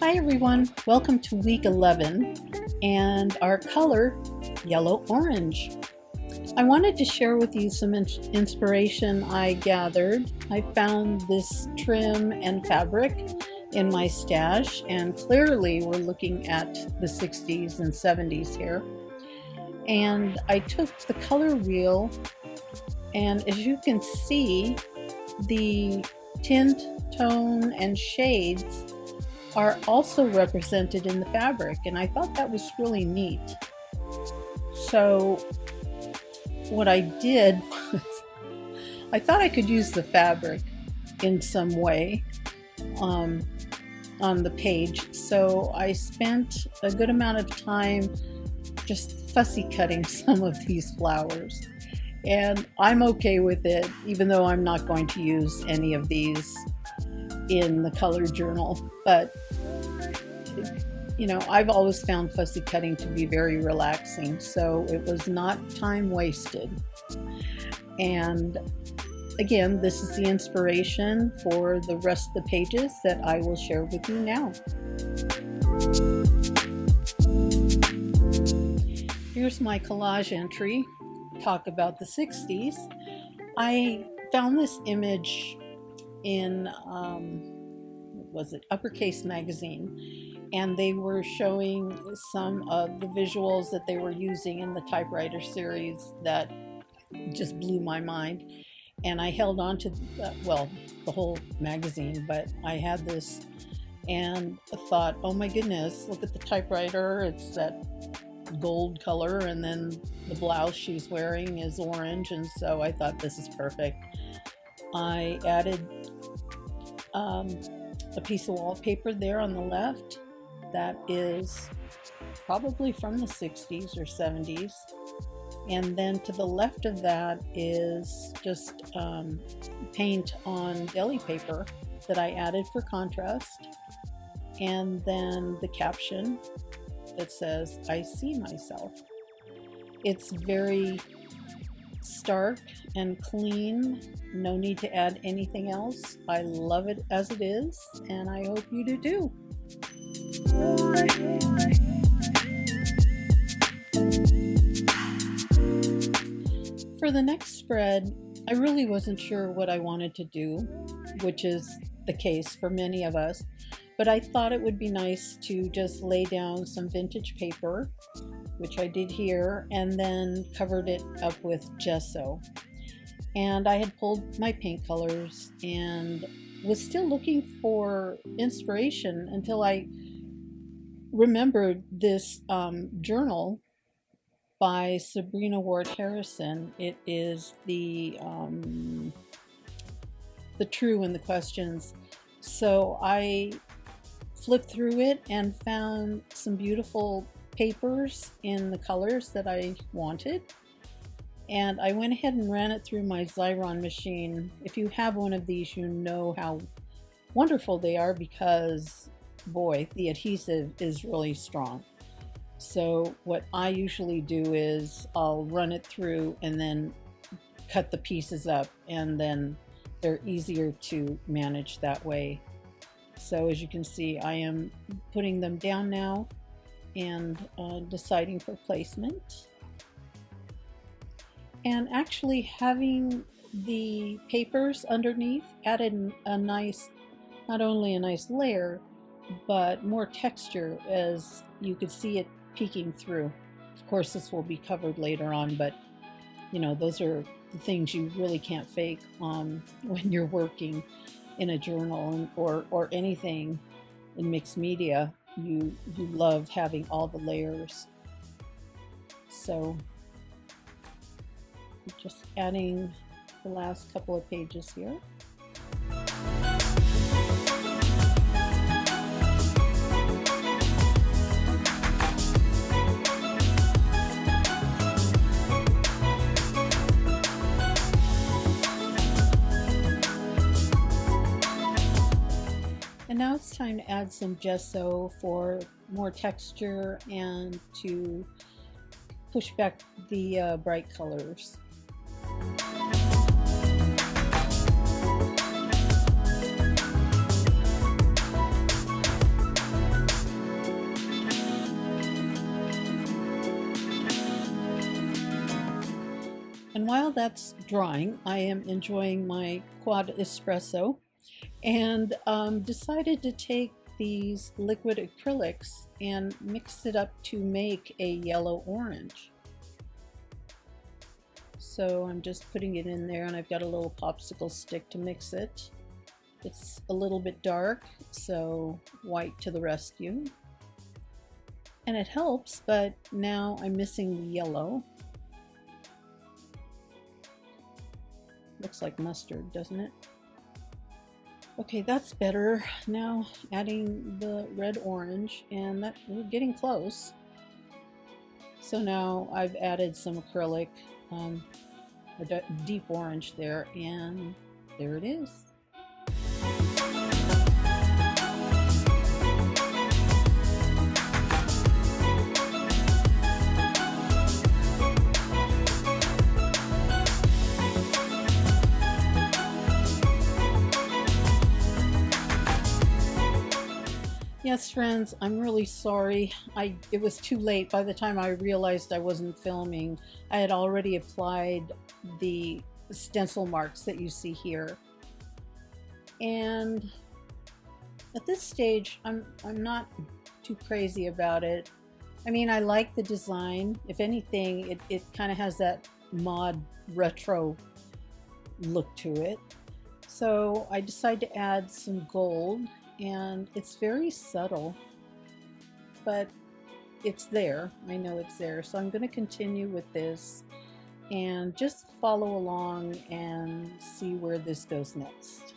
Hi everyone, welcome to week 11 and our color yellow-orange. I wanted to share with you some inspiration I gathered. I found this trim and fabric in my stash, and clearly we're looking at the 60s and 70s here. And I took the color wheel, and as you can see, the tint, tone, and shades are also represented in the fabric, and I thought that was really neat. So what I did was I thought I could use the fabric in some way on the page, so I spent a good amount of time just fussy cutting some of these flowers, and I'm okay with it, even though I'm not going to use any of these in the color journal. But you know, I've always found fussy cutting to be very relaxing, so it was not time wasted. And again, this is the inspiration for the rest of the pages that I will share with you now. Here's my collage entry. Talk about the 60s. I found this image in what was it, Uppercase magazine, and they were showing some of the visuals that they were using in the typewriter series that just blew my mind. And I held on to well, the whole magazine, but I had this and I thought, oh my goodness, look at the typewriter, it's that gold color, and then the blouse she's wearing is orange, and so I thought this is perfect. I added a piece of wallpaper there on the left that is probably from the 60s or 70s, and then to the left of that is just paint on deli paper that I added for contrast, and then the caption that says, "I see myself." It's very stark and clean, no need to add anything else. I love it as it is, and I hope you do too. For the next spread, I really wasn't sure what I wanted to do, which is the case for many of us, but I thought it would be nice to just lay down some vintage paper, which I did here, and then covered it up with gesso. And I had pulled my paint colors and was still looking for inspiration until I remembered this journal by Sabrina Ward Harrison. It is the True and the Questions. So I flipped through it and found some beautiful papers in the colors that I wanted, and I went ahead and ran it through my Xyron machine. If you have one of these, you know how wonderful they are, because boy, the adhesive is really strong. So what I usually do is I'll run it through and then cut the pieces up, and then they're easier to manage that way. So as you can see, I am putting them down now and deciding for placement, and actually having the papers underneath added a nice, not only a nice layer, but more texture, as you could see it peeking through. Of course, this will be covered later on, but you know, those are the things you really can't fake when you're working in a journal or anything in mixed media. You love having all the layers. So just adding the last couple of pages here. And now it's time to add some gesso for more texture and to push back the bright colors. And while that's drying, I am enjoying my quad espresso, and decided to take these liquid acrylics and mix it up to make a yellow orange. So I'm just putting it in there, and I've got a little popsicle stick to mix it. It's a little bit dark, so white to the rescue. And it helps, but now I'm missing the yellow. Looks like mustard, doesn't it? Okay, that's better. Now adding the red orange, and that we're getting close. So now I've added some acrylic, a deep orange there, and there it is. Yes, friends, I'm really sorry. It was too late. By the time I realized I wasn't filming, I had already applied the stencil marks that you see here. And at this stage, I'm not too crazy about it. I mean, I like the design. If anything, it kind of has that mod retro look to it. So I decided to add some gold. And it's very subtle, but it's there. I know it's there. So I'm going to continue with this and just follow along and see where this goes next.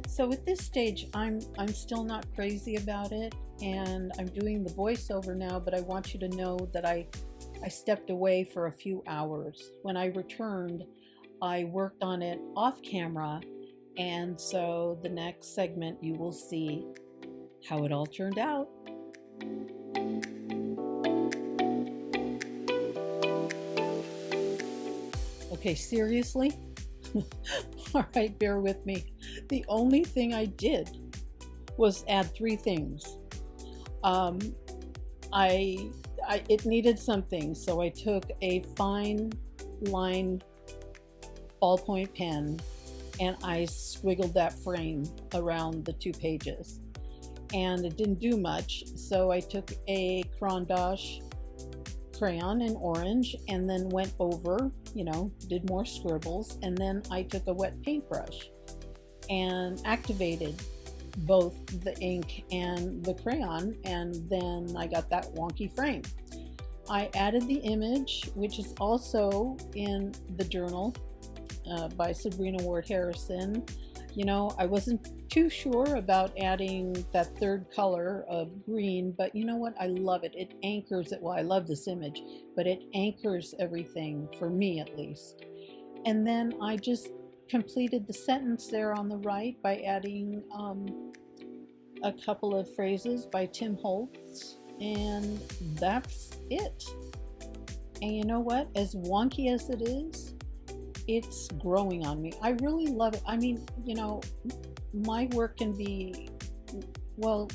So at this stage, I'm still not crazy about it, and I'm doing the voiceover now, but I want you to know that I stepped away for a few hours. When I returned, I worked on it off camera, and so the next segment you will see how it all turned out. Okay, seriously? All right, bear with me. The only thing I did was add 3 things. It needed something, so I took a fine line ballpoint pen and I squiggled that frame around the 2 pages. And it didn't do much, so I took a Crayon d'Ache crayon in orange and then went over, did more scribbles, and then I took a wet paintbrush and activated both the ink and the crayon, and then I got that wonky frame. I added the image, which is also in the journal by Sabrina Ward Harrison. I wasn't too sure about adding that 3rd color of green, but you know what? I love it. It anchors it. Well, I love this image, but it anchors everything, for me at least. And then I just completed the sentence there on the right by adding a couple of phrases by Tim Holtz, and that's it. And you know what? As wonky as it is, it's growing on me. I really love it. I mean, my work can be, well,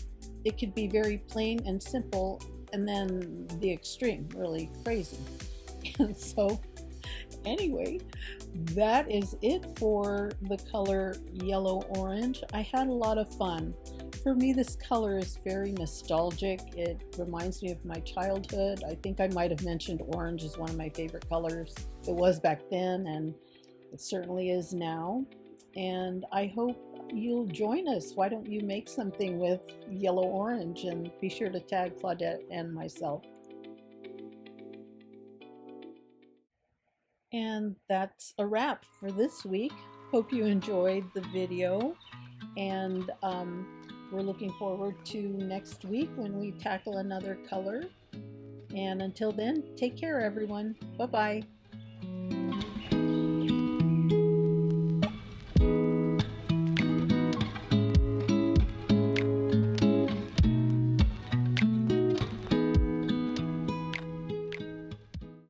it could be very plain and simple, and then the extreme, really crazy. And so anyway, that is it for the color yellow orange. I had a lot of fun. For me, this color is very nostalgic. It reminds me of my childhood. I think I might have mentioned orange is one of my favorite colors. It was back then, and it certainly is now. And I hope you'll join us. Why don't you make something with yellow orange, and be sure to tag Claudette and myself. And that's a wrap for this week. Hope you enjoyed the video, and we're looking forward to next week when we tackle another color. And until then, take care, everyone. Bye-bye.